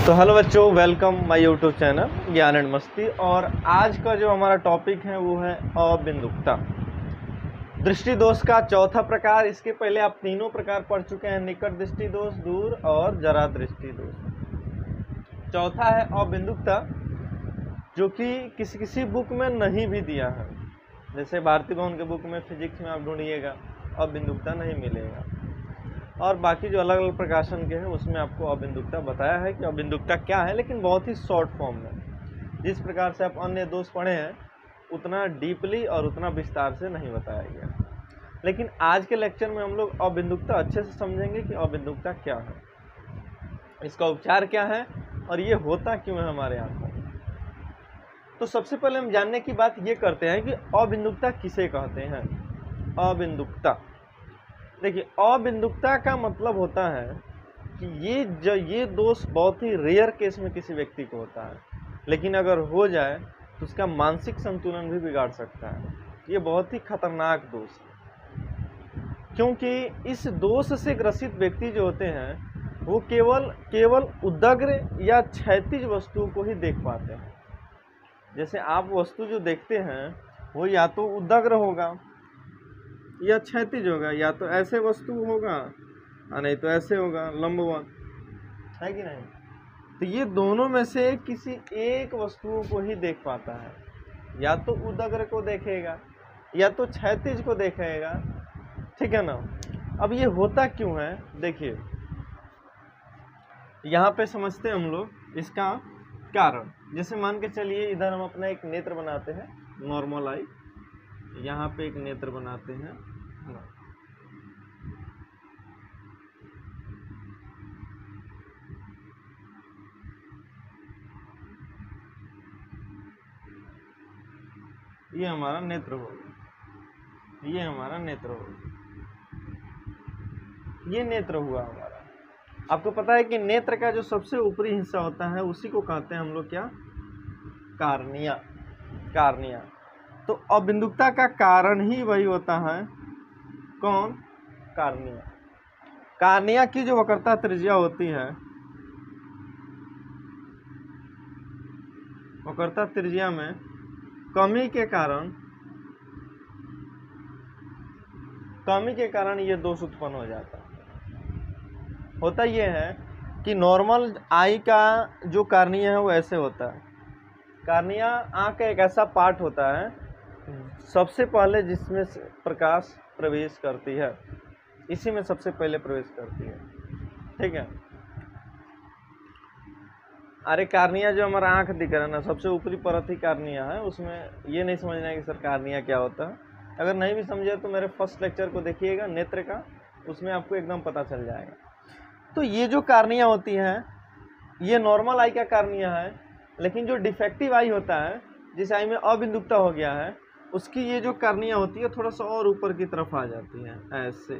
तो हेलो बच्चों, welcome my YouTube channel ज्ञान एंड मस्ती। और आज का जो हमारा टॉपिक है वो है अबिंदुकता, दृष्टि दोष का चौथा प्रकार। इसके पहले आप तीनों प्रकार पढ़ चुके हैं, निकट दृष्टि दोष, दूर और जरा दृष्टि दोष। चौथा है अबिंदुकता, जो कि किसी किसी बुक में नहीं भी दिया है। जैसे भारती भवन के बुक में फिजिक्स में आप ढूंढिएगा, अबिंदुकता नहीं मिलेगा। और बाकी जो अलग अलग प्रकाशन के हैं उसमें आपको अबिंदुकता बताया है कि अबिंदुकता क्या है, लेकिन बहुत ही शॉर्ट फॉर्म में। जिस प्रकार से आप अन्य दोष पढ़े हैं उतना डीपली और उतना विस्तार से नहीं बताया गया। लेकिन आज के लेक्चर में हम लोग अबिंदुकता अच्छे से समझेंगे कि अबिंदुकता क्या है, इसका उपचार क्या है और ये होता क्यों है हमारे आंखों में। तो सबसे पहले हम जानने की बात ये करते हैं कि अबिंदुकता किसे कहते हैं। अबिंदुकता, देखिए, अबिंदुकता का मतलब होता है कि ये दोष बहुत ही रेयर केस में किसी व्यक्ति को होता है, लेकिन अगर हो जाए तो उसका मानसिक संतुलन भी बिगाड़ सकता है। ये बहुत ही खतरनाक दोष है, क्योंकि इस दोष से ग्रसित व्यक्ति जो होते हैं वो केवल उदग्र या क्षैतिज वस्तुओं को ही देख पाते हैं। जैसे आप वस्तु जो देखते हैं वो या तो उदग्र होगा या क्षैतिज होगा, या तो ऐसे वस्तु होगा और नहीं तो ऐसे होगा, लंबवत, है कि नहीं। तो ये दोनों में से किसी एक वस्तुओं को ही देख पाता है, या तो उदग्र को देखेगा या तो क्षैतिज को देखेगा, ठीक है ना। अब ये होता क्यों है, देखिए यहाँ पे समझते हैं हम लोग इसका कारण। जैसे मान के चलिए इधर हम अपना एक नेत्र बनाते हैं, नॉर्मल आई, यहाँ पे एक नेत्र बनाते हैं, ये हमारा नेत्र होगा, ये हमारा नेत्र होगा, ये नेत्र हुआ हमारा। आपको पता है कि नेत्र का जो सबसे ऊपरी हिस्सा होता है उसी को कहते हैं हम लोग क्या, कार्निया। कार्निया। तो अबिंदुकता का कारण ही वही होता है, कौन, कार्निया। कार्निया की जो वक्रता त्रिज्या होती है, वक्रता त्रिज्या में कमी के कारण ये दोष उत्पन्न हो जाता है। होता ये है कि नॉर्मल आई का जो कार्निया है वो ऐसे होता है। कार्निया आँख का एक ऐसा पार्ट होता है सबसे पहले जिसमें प्रकाश प्रवेश करती है, इसी में सबसे पहले प्रवेश करती है, ठीक है। अरे कार्निया जो हमारा आँख दिख रहा है ना, सबसे ऊपरी परत ही कार्निया है। उसमें ये नहीं समझना है कि सर कार्निया क्या होता है। अगर नहीं भी समझे तो मेरे फर्स्ट लेक्चर को देखिएगा नेत्र का, उसमें आपको एकदम पता चल जाएगा। तो ये जो कार्निया होती है ये नॉर्मल आई का कार्निया है, लेकिन जो डिफेक्टिव आई होता है, जिस आई में अबिंदुकता हो गया है, उसकी ये जो कार्निया होती है थोड़ा सा और ऊपर की तरफ आ जाती है, ऐसे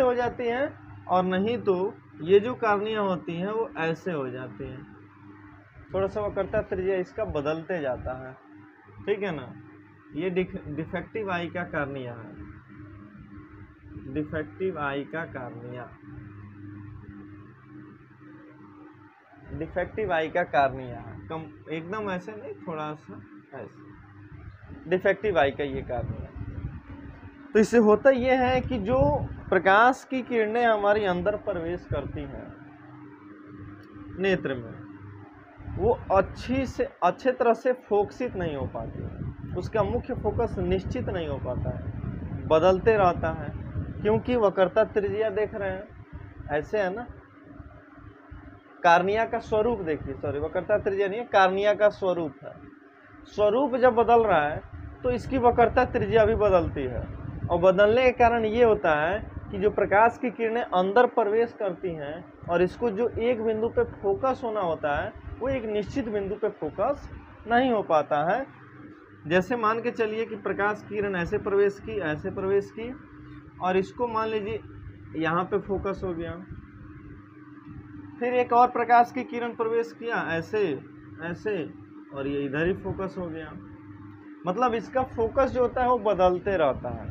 हो जाती है। और नहीं तो ये जो कार्निया होती हैं वो ऐसे हो जाती हैं, थोड़ा सा वक्रता त्रिज्या इसका बदलते जाता है, ठीक है ना। ये डिफेक्टिव आई का कार्निया है, डिफेक्टिव आई का कार्निया, डिफेक्टिव आई का कार्निया है। कम एकदम ऐसे नहीं, थोड़ा सा ऐसे, डिफेक्टिव आई का ये कार्निया। तो इससे होता ये है कि जो प्रकाश की किरणें हमारी अंदर प्रवेश करती हैं नेत्र में, वो अच्छे तरह से फोकसित नहीं हो पाती, उसका मुख्य फोकस निश्चित नहीं हो पाता है, बदलते रहता है। क्योंकि वक्रता त्रिज्या देख रहे हैं ऐसे है ना। कार्निया का स्वरूप देखिए, सॉरी वक्रता त्रिज्या नहीं है, कार्निया का स्वरूप है। स्वरूप जब बदल रहा है तो इसकी वक्रता त्रिज्या भी बदलती है, और बदलने के कारण ये होता है कि जो प्रकाश की किरणें अंदर प्रवेश करती हैं और इसको जो एक बिंदु पे फोकस होना होता है वो एक निश्चित बिंदु पे फोकस नहीं हो पाता है। जैसे मान के चलिए कि प्रकाश की किरण ऐसे प्रवेश की, और इसको मान लीजिए यहाँ पे फोकस हो गया, फिर एक और प्रकाश की किरण प्रवेश किया ऐसे, और ये इधर ही फोकस हो गया। मतलब इसका फोकस जो होता है वो बदलते रहता है,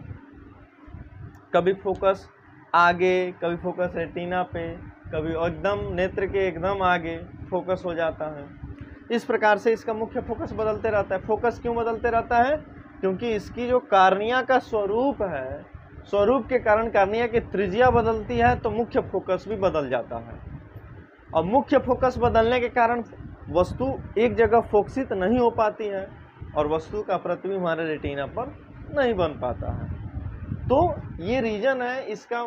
कभी फोकस आगे, कभी फोकस रेटिना पे, कभी एकदम नेत्र के एकदम आगे फोकस हो जाता है। इस प्रकार से इसका मुख्य फोकस बदलते रहता है। फोकस क्यों बदलते रहता है? क्योंकि इसकी जो कार्निया का स्वरूप है, स्वरूप के कारण कार्निया की त्रिज्या बदलती है, तो मुख्य फोकस भी बदल जाता है। अब मुख्य फोकस बदलने के कारण वस्तु एक जगह फोकसित नहीं हो पाती है और वस्तु का प्रतिबिंब हमारे रेटिना पर नहीं बन पाता है। तो ये रीजन है इसका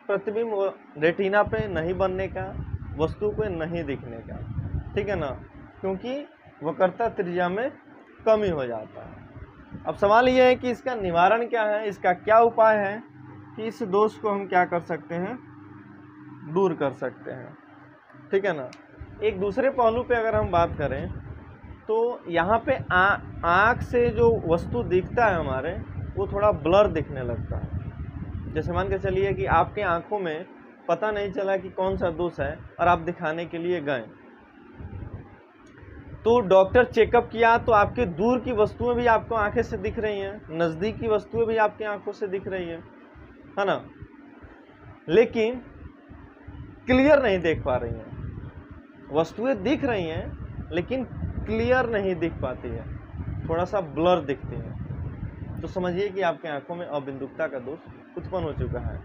प्रतिबिंब रेटिना पे नहीं बनने का, वस्तु पे नहीं दिखने का, ठीक है ना, क्योंकि वक्रता त्रिज्या में कमी हो जाता है। अब सवाल यह है कि इसका निवारण क्या है, इसका क्या उपाय है कि इस दोष को हम क्या कर सकते हैं, दूर कर सकते हैं, ठीक है ना। एक दूसरे पहलू पे अगर हम बात करें तो यहाँ पे आँख से जो वस्तु दिखता है हमारे, वो थोड़ा ब्लर दिखने लगता है। जैसे मान के चलिए कि आपके आंखों में पता नहीं चला कि कौन सा दोष है और आप दिखाने के लिए गए, तो डॉक्टर चेकअप किया तो आपके दूर की वस्तुएं भी आपको आंखें से दिख रही हैं, नज़दीक की वस्तुएं भी आपकी आंखों से दिख रही है ना, लेकिन क्लियर नहीं देख पा रही हैं। वस्तुएं दिख रही हैं लेकिन क्लियर नहीं दिख पाती है, थोड़ा सा ब्लर दिखती है। तो समझिए कि आपके आंखों में अबिंदुकता का दोष उत्पन्न हो चुका है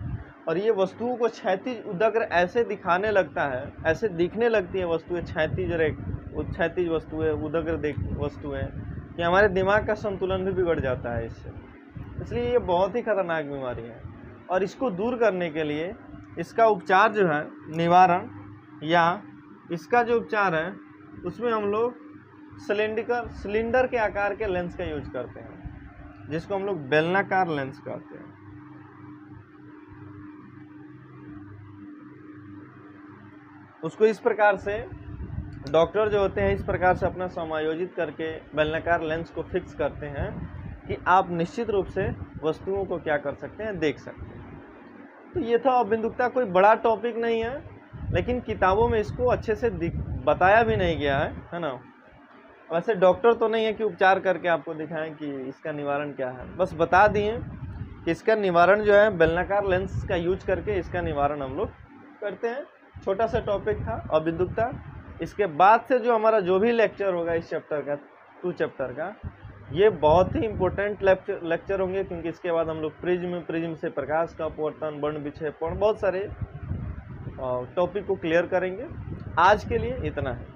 और ये वस्तुओं को क्षैतिज उदग्र ऐसे दिखाने लगता है, ऐसे दिखने लगती है वस्तुएं, क्षैतिज वस्तुएं, उदग्र वस्तुएं, कि हमारे दिमाग का संतुलन भी बिगड़ जाता है इससे। इसलिए ये बहुत ही खतरनाक बीमारी है और इसको दूर करने के लिए इसका उपचार जो है, निवारण या इसका जो उपचार है, उसमें हम लोग सिलेंडर के आकार के लेंस का यूज करते हैं, जिसको हम लोग बेलनाकार लेंस कहते हैं। उसको इस प्रकार से डॉक्टर जो होते हैं इस प्रकार से अपना समायोजित करके बेलनाकार लेंस को फिक्स करते हैं कि आप निश्चित रूप से वस्तुओं को क्या कर सकते हैं, देख सकते हैं। तो ये था अबिंदुकता, कोई बड़ा टॉपिक नहीं है, लेकिन किताबों में इसको अच्छे से बताया भी नहीं गया है ना। वैसे डॉक्टर तो नहीं है कि उपचार करके आपको दिखाएं कि इसका निवारण क्या है, बस बता दिए कि इसका निवारण जो है बेलनाकार लेंस का यूज करके इसका निवारण हम लोग करते हैं। छोटा सा टॉपिक था अबिंदुकता। इसके बाद से जो हमारा जो भी लेक्चर होगा इस चैप्टर का, 2 चैप्टर का, ये बहुत ही इम्पोर्टेंट लेक्चर होंगे, क्योंकि इसके बाद हम लोग प्रिज्म से प्रकाश का अपवर्तन, वर्ण विक्षेपण, बहुत सारे टॉपिक को क्लियर करेंगे। आज के लिए इतना है।